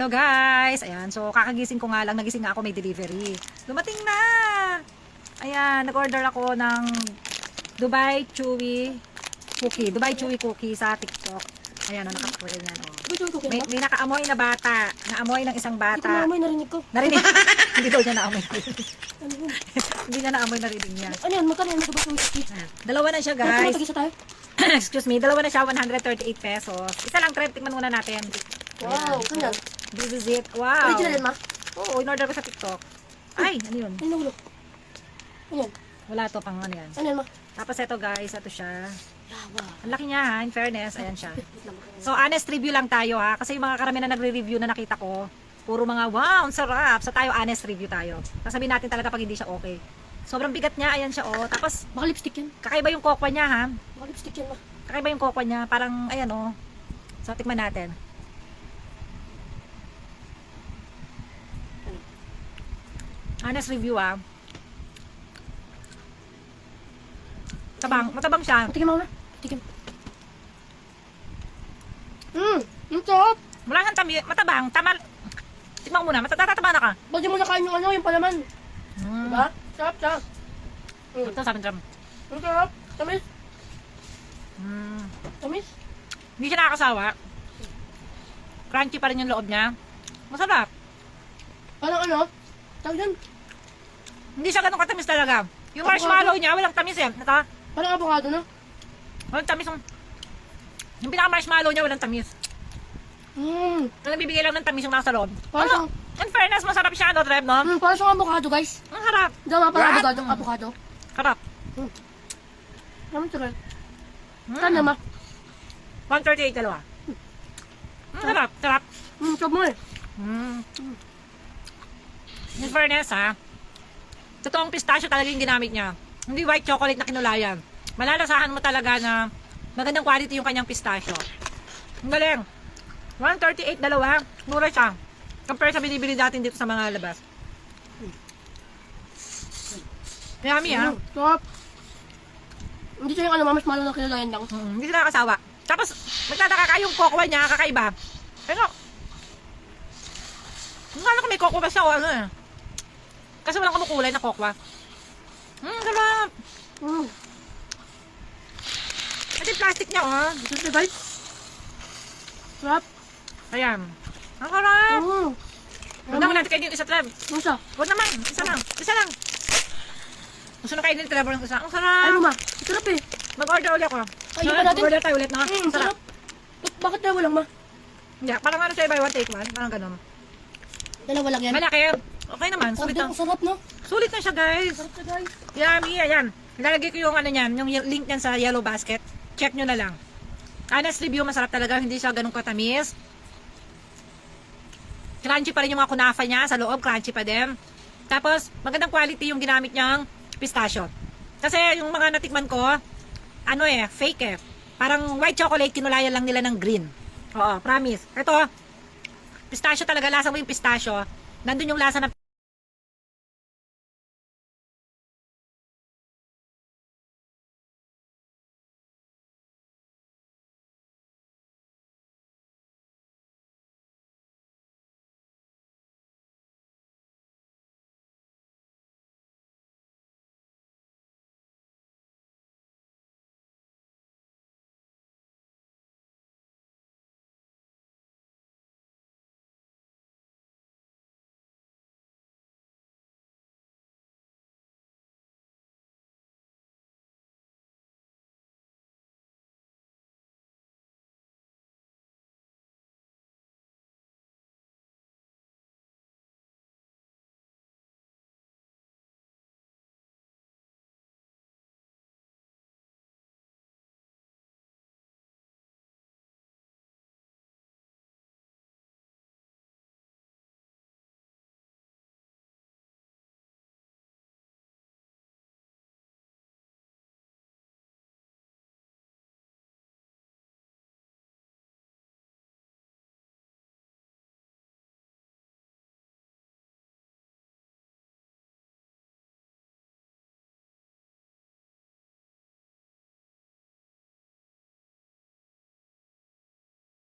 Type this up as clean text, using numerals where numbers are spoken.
Hello guys! Ayan, so kakagising ko nga lang, nagising nga ako, may delivery. Dumating na! Ayan, nag-order ako ng Dubai Chewy Cookie. Dubai Chewy Cookie sa TikTok. Ayan, nakakuha yan. May nakaamoy na bata. Naamoy ng isang bata. Hindi ko naamoy, narinig ko. Narinig? Hindi daw niya naamoy. Hindi niya naamoy, narinig niya. Ano yan? Magkano yan? Dubai Cookie? Dalawa na siya guys. Mag-isa tayo? Excuse me, dalawa na siya, 138 pesos. Isa lang, try, tikman muna natin. Wow, ano yan? This is it. Wow. Original yan, ma? Oo, in-order ko sa TikTok. Ay, ano yun? Ano yung Ano yan? Wala to pang ano yan. Ano yan, ma? Tapos ito guys, ito siya. Yawa. Ang laki niya ha, in fairness, ayan siya. So honest review lang tayo ha, kasi yung mga karamihan na nagre-review na nakita ko, puro mga wow, ang sarap. So tayo, honest review tayo. Sasabihin natin talaga pag hindi siya okay. Sobrang bigat niya, ayan siya oh. Tapos, Baka lipstick yan. kakaiba yung kokwa niya ha. Baka lipstick yan, ma. Kakaiba yung kokwa niya, parang ayan oh. So tikman natin. Honest review ah. Matabang siya. Patikin mo, ma. Patikin. Ang sarap. Wala siyang matabang, tamal. Tikman mo muna, matataba na ka. Pwede mo na kain yung ano, yung palaman. Diba? Sarap, sarap. Ito sabi niya. Ang sarap. Tamis. Mm. Tamis. Hindi siya nakakasawa. Crunchy pa rin yung loob niya. Masarap. Parang ano? Tawag yan. Hindi siya ganun katamis talaga. Yung marshmallow niya, walang tamis eh. Ito, Parang avocado, no? walang tamis. Yung pinaka-marshmallow niya, walang tamis. Walang bibigay lang ng tamis yung nasa loob. Parang, In fairness, masarap siya, no, Trev, no? parang siyang avocado, guys. Ang harap. Hindi ako parang What? avocado. Avocado. Harap. Naman sarap. Saan na, ma? 138 dalawa. Ang harap. Sarap. Sarap mo eh. In fairness, ha? Totoong pistachio talaga yung ginamit niya. Hindi white chocolate na kinulayan. Malalasahan mo talaga na magandang quality yung kanyang pistachio. Ang galing. 138 dalawa. Mura siya. Compare sa binibili natin dito sa mga labas. Yummy ha? Sarap. Hindi siya yung ano, mas malo na kinalayan lang. Hindi sila nakasawa. Tapos, magtataka ka yung kokwa niya, kakaiba. Pero, hindi alam kung may kokwa ba siya o ano eh. Kasi walang kumukulay na kokwa. Sarap. Ito yung plastic niya oh. Sarap na, guys. Sarap. Ayan. Ang sarap. Huwag naman natin kainin yung isa, Trev. Masa? Huwag naman. Isa lang. Isa lang. Gusto na kainin ni Trevor ng isa. Ang sarap. Ano, ma? Sarap eh. Mag-order ulit ako. Ay, iba natin. Mag-order tayo ulit na. Sarap. Bakit dalawa lang, ma? Hindi. Parang ano siya, buy one take one. Parang ganun. Dalawa lang yan. Malaki. Okay naman. Sulit na. Ang sarap, no? Sulit na siya, guys. Sarap na, guys. Yummy. Ayan. Ilalagay ko yung ano niyan, yung link niyan sa yellow basket. Check nyo na lang. Honest review, masarap talaga. Hindi siya ganun katamis. Crunchy pa rin yung mga kunafa niya. Sa loob, crunchy pa din. Tapos, magandang quality yung ginamit niyang pistachio. Kasi yung mga natikman ko, ano eh, fake eh. Parang white chocolate, kinulayan lang nila ng green. Oo, promise. Ito, pistachio talaga. Lasa mo yung pistachio. Nandun yung lasa ng